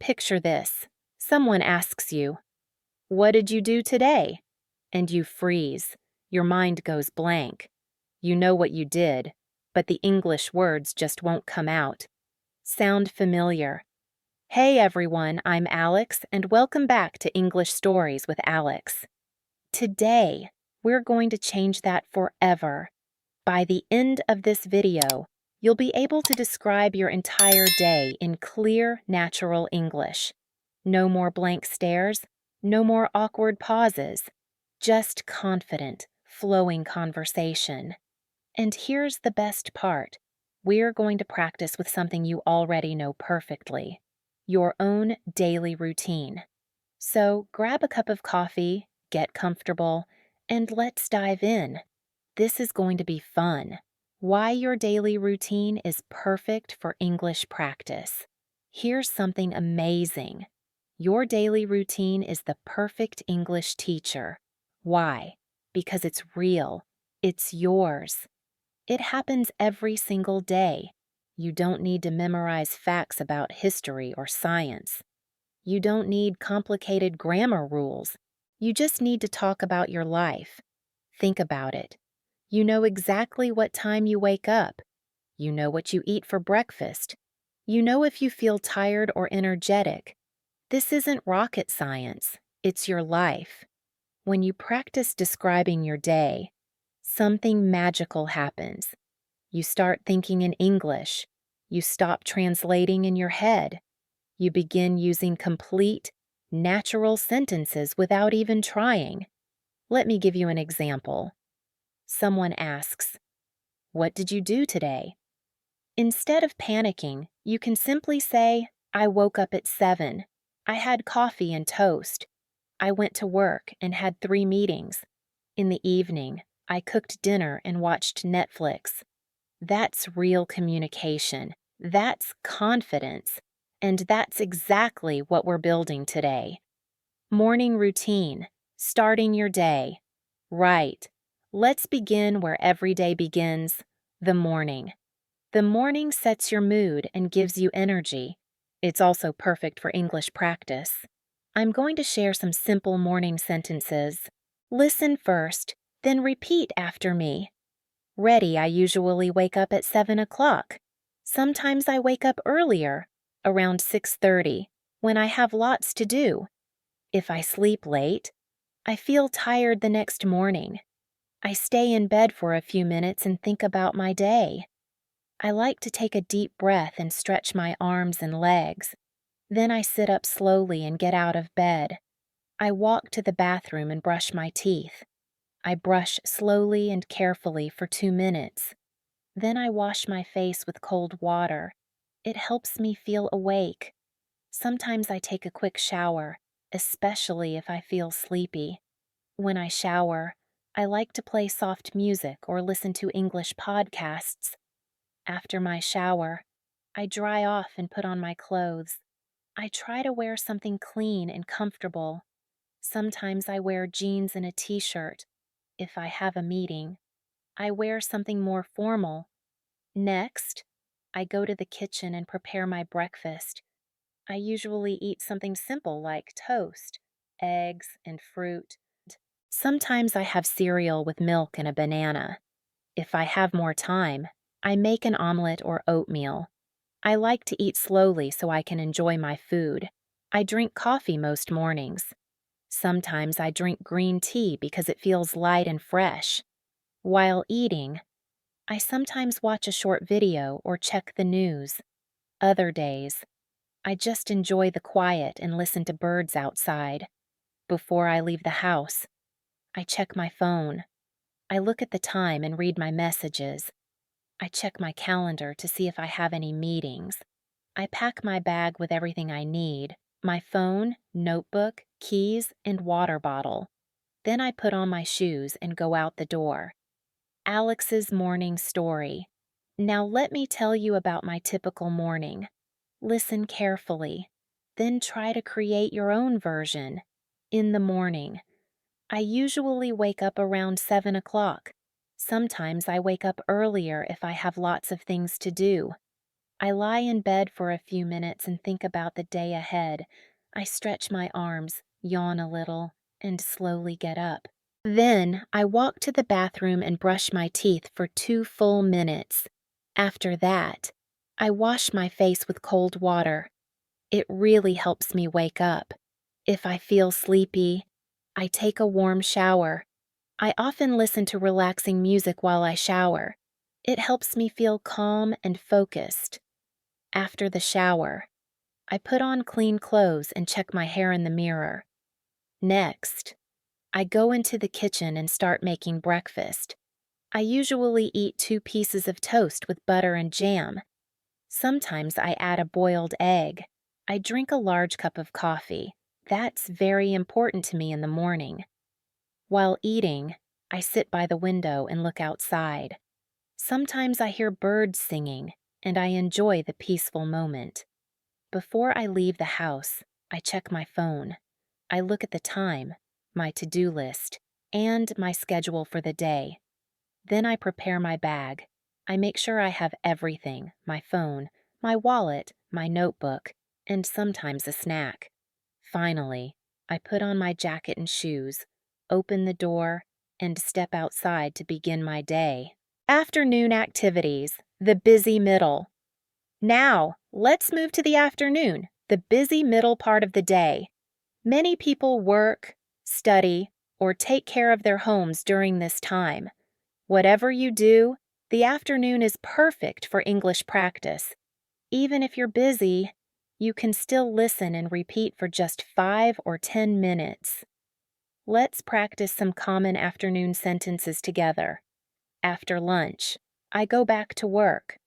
Picture this. Someone asks you, "What did you do today?" And you freeze. Your mind goes blank. You know what you did, but the English words just won't come out. Sound familiar? Hey everyone, I'm Alex, and welcome back to English Stories with Alex. Today, we're going to change that forever. By the end of this video, you'll be able to describe your entire day in clear, natural English. No more blank stares, no more awkward pauses, just confident, flowing conversation. And here's the best part. We're going to practice with something you already know perfectly, your own daily routine. So grab a cup of coffee, get comfortable, and let's dive in. This is going to be fun. Why your daily routine is perfect for English practice. Here's something amazing. Your daily routine is the perfect English teacher. Why? Because it's real. It's yours. It happens every single day. You don't need to memorize facts about history or science. You don't need complicated grammar rules. You just need to talk about your life. Think about it. You know exactly what time you wake up. You know what you eat for breakfast. You know if you feel tired or energetic. This isn't rocket science. It's your life. When you practice describing your day, something magical happens. You start thinking in English. You stop translating in your head. You begin using complete, natural sentences without even trying. Let me give you an example. Someone asks, "What did you do today?" Instead of panicking, you can simply say, "I woke up at 7. I had coffee and toast. I went to work and had 3 meetings. In the evening, I cooked dinner and watched Netflix." That's real communication. That's confidence. And that's exactly what we're building today. Morning routine, starting your day. Right. Let's begin where every day begins, the morning. The morning sets your mood and gives you energy. It's also perfect for English practice. I'm going to share some simple morning sentences. Listen first, then repeat after me. Ready, I usually wake up at 7 o'clock. Sometimes I wake up earlier, around 6:30, when I have lots to do. If I sleep late, I feel tired the next morning. I stay in bed for a few minutes and think about my day. I like to take a deep breath and stretch my arms and legs. Then I sit up slowly and get out of bed. I walk to the bathroom and brush my teeth. I brush slowly and carefully for 2 minutes. Then I wash my face with cold water. It helps me feel awake. Sometimes I take a quick shower, especially if I feel sleepy. When I shower, I like to play soft music or listen to English podcasts. After my shower, I dry off and put on my clothes. I try to wear something clean and comfortable. Sometimes I wear jeans and a t-shirt. If I have a meeting, I wear something more formal. Next, I go to the kitchen and prepare my breakfast. I usually eat something simple like toast, eggs, and fruit. Sometimes I have cereal with milk and a banana. If I have more time, I make an omelet or oatmeal. I like to eat slowly so I can enjoy my food. I drink coffee most mornings. Sometimes I drink green tea because it feels light and fresh. While eating, I sometimes watch a short video or check the news. Other days, I just enjoy the quiet and listen to birds outside. Before I leave the house, I check my phone. I look at the time and read my messages. I check my calendar to see if I have any meetings. I pack my bag with everything I need, my phone, notebook, keys, and water bottle. Then I put on my shoes and go out the door. Alex's morning story. Now let me tell you about my typical morning. Listen carefully. Then try to create your own version. In the morning, I usually wake up around 7 o'clock. Sometimes I wake up earlier if I have lots of things to do. I lie in bed for a few minutes and think about the day ahead. I stretch my arms, yawn a little, and slowly get up. Then I walk to the bathroom and brush my teeth for 2 full minutes. After that, I wash my face with cold water. It really helps me wake up. If I feel sleepy, I take a warm shower. I often listen to relaxing music while I shower. It helps me feel calm and focused. After the shower, I put on clean clothes and check my hair in the mirror. Next, I go into the kitchen and start making breakfast. I usually eat 2 pieces of toast with butter and jam. Sometimes I add a boiled egg. I drink a large cup of coffee. That's very important to me in the morning. While eating, I sit by the window and look outside. Sometimes I hear birds singing, and I enjoy the peaceful moment. Before I leave the house, I check my phone. I look at the time, my to-do list, and my schedule for the day. Then I prepare my bag. I make sure I have everything: my phone, my wallet, my notebook, and sometimes a snack. Finally, I put on my jacket and shoes, open the door, and step outside to begin my day. Afternoon activities, the busy middle. Now, let's move to the afternoon, the busy middle part of the day. Many people work, study, or take care of their homes during this time. Whatever you do, the afternoon is perfect for English practice. Even if you're busy, you can still listen and repeat for just 5 or 10 minutes. Let's practice some common afternoon sentences together. After lunch, I go back to work.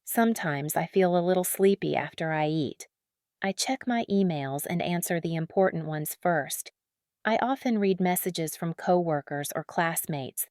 Sometimes I feel a little sleepy after I eat. I check my emails and answer the important ones first. I often read messages from coworkers or classmates.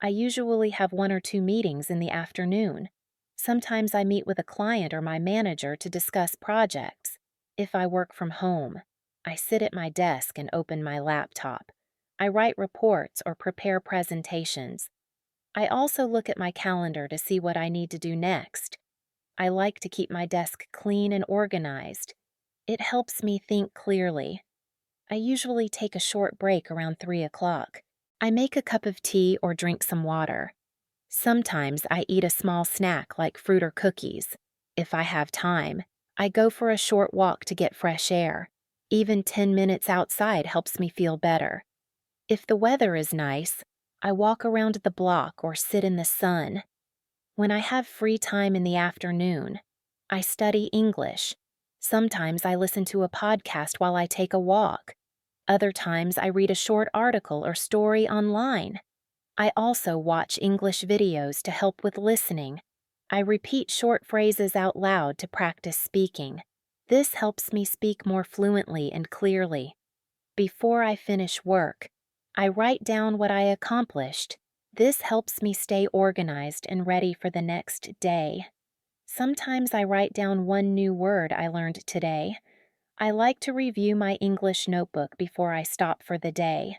I usually have 1 or 2 meetings in the afternoon. Sometimes I meet with a client or my manager to discuss projects. If I work from home, I sit at my desk and open my laptop. I write reports or prepare presentations. I also look at my calendar to see what I need to do next. I like to keep my desk clean and organized. It helps me think clearly. I usually take a short break around 3 o'clock. I make a cup of tea or drink some water. Sometimes I eat a small snack like fruit or cookies. If I have time, I go for a short walk to get fresh air. Even 10 minutes outside helps me feel better. If the weather is nice, I walk around the block or sit in the sun. When I have free time in the afternoon, I study English. Sometimes I listen to a podcast while I take a walk. Other times I read a short article or story online. I also watch English videos to help with listening. I repeat short phrases out loud to practice speaking. This helps me speak more fluently and clearly. Before I finish work, I write down what I accomplished. This helps me stay organized and ready for the next day. Sometimes I write down one new word I learned today. I like to review my English notebook before I stop for the day.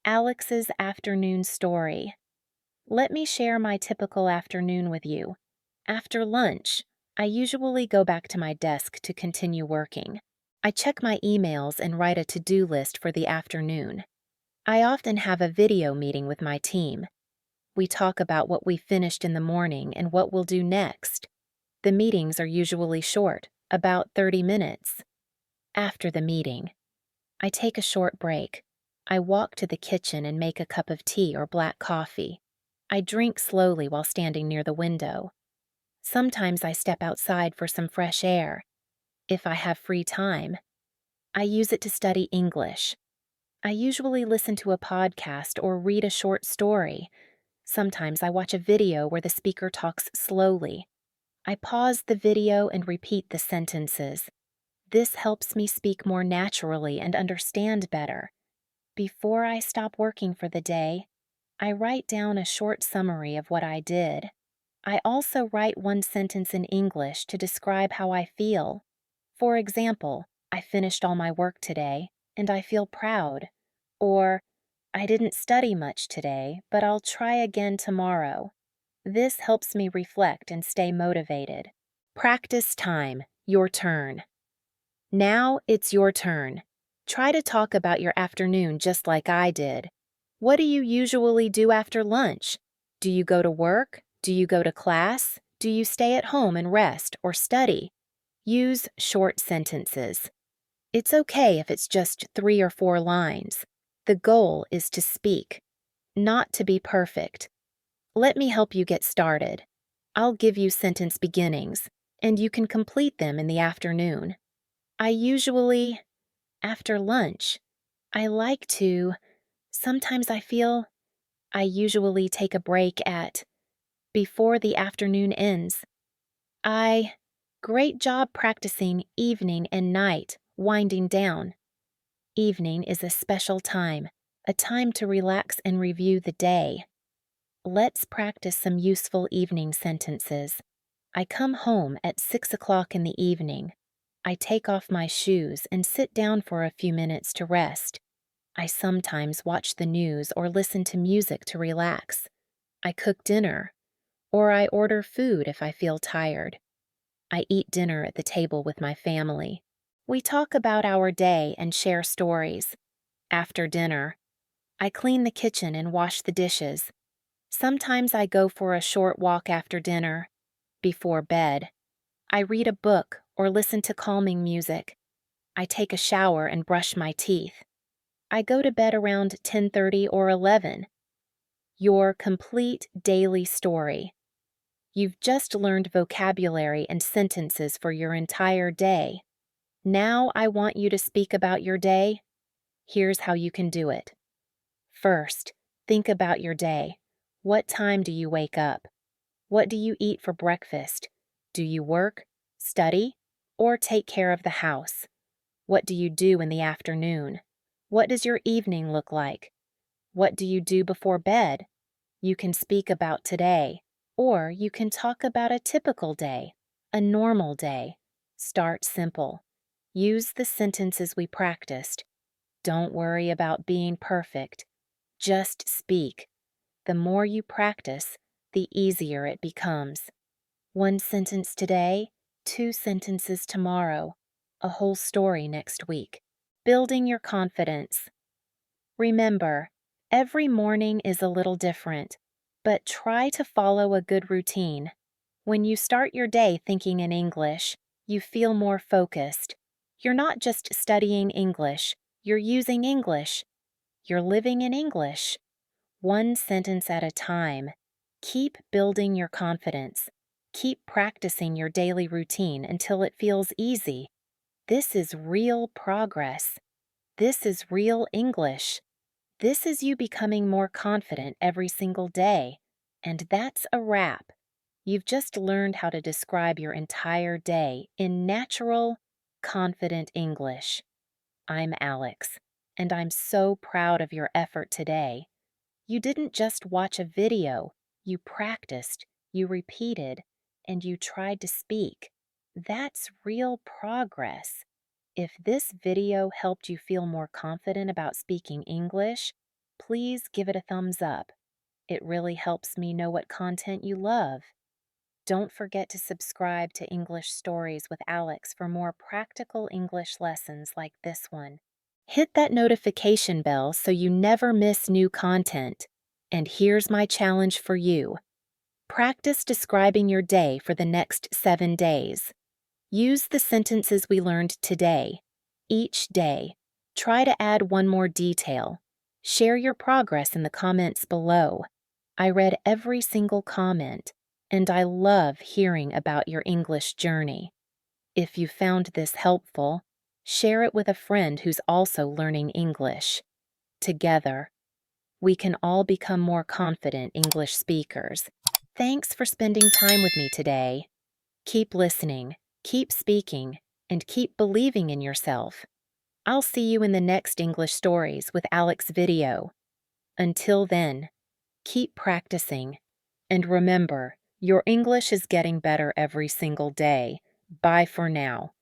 Alex's afternoon story. Let me share my typical afternoon with you. After lunch, I usually go back to my desk to continue working. I check my emails and write a to-do list for the afternoon. I often have a video meeting with my team. We talk about what we finished in the morning and what we'll do next. The meetings are usually short, about 30 minutes. After the meeting, I take a short break. I walk to the kitchen and make a cup of tea or black coffee. I drink slowly while standing near the window. Sometimes I step outside for some fresh air. If I have free time, I use it to study English. I usually listen to a podcast or read a short story. Sometimes I watch a video where the speaker talks slowly. I pause the video and repeat the sentences. This helps me speak more naturally and understand better. Before I stop working for the day, I write down a short summary of what I did. I also write one sentence in English to describe how I feel. For example, I finished all my work today, and I feel proud. Or, I didn't study much today, but I'll try again tomorrow. This helps me reflect and stay motivated. Practice time. Your turn. Now it's your turn. Try to talk about your afternoon just like I did. What do you usually do after lunch? Do you go to work? Do you go to class? Do you stay at home and rest or study? Use short sentences. It's okay if it's just 3 or 4 lines. The goal is to speak, not to be perfect. Let me help you get started. I'll give you sentence beginnings, and you can complete them in the afternoon. After lunch, sometimes I usually take a break before the afternoon ends. Great job practicing evening and night, winding down. Evening is a special time, a time to relax and review the day. Let's practice some useful evening sentences. I come home at 6 o'clock in the evening. I take off my shoes and sit down for a few minutes to rest. I sometimes watch the news or listen to music to relax. I cook dinner, or I order food if I feel tired. I eat dinner at the table with my family. We talk about our day and share stories. After dinner, I clean the kitchen and wash the dishes. Sometimes I go for a short walk after dinner. Before bed, I read a book or listen to calming music. I take a shower and brush my teeth. I go to bed around 10:30 or 11. Your complete daily story. You've just learned vocabulary and sentences for your entire day. Now I want you to speak about your day. Here's how you can do it. First, think about your day. What time do you wake up? What do you eat for breakfast? Do you work, study, or take care of the house? What do you do in the afternoon? What does your evening look like? What do you do before bed? You can speak about today, or you can talk about a typical day, a normal day. Start simple. Use the sentences we practiced. Don't worry about being perfect. Just speak. The more you practice, the easier it becomes. 1 sentence today, 2 sentences tomorrow, a whole story next week. Building your confidence. Remember, every morning is a little different, but try to follow a good routine. When you start your day thinking in English, you feel more focused. You're not just studying English, you're using English. You're living in English. 1 sentence at a time. Keep building your confidence. Keep practicing your daily routine until it feels easy. This is real progress. This is real English. This is you becoming more confident every single day. And that's a wrap. You've just learned how to describe your entire day in natural, confident English. I'm Alex, and I'm so proud of your effort today. You didn't just watch a video, you practiced, you repeated, and you tried to speak. That's real progress. If this video helped you feel more confident about speaking English, please give it a thumbs up. It really helps me know what content you love. Don't forget to subscribe to English Stories with Alex for more practical English lessons like this one. Hit that notification bell so you never miss new content. And here's my challenge for you. Practice describing your day for the next 7 days. Use the sentences we learned today. Each day, try to add 1 more detail. Share your progress in the comments below. I read every single comment, and I love hearing about your English journey. If you found this helpful, share it with a friend who's also learning English. Together, we can all become more confident English speakers. Thanks for spending time with me today. Keep listening, keep speaking, and keep believing in yourself. I'll see you in the next English Stories with Alex video. Until then, keep practicing. And remember, your English is getting better every single day. Bye for now.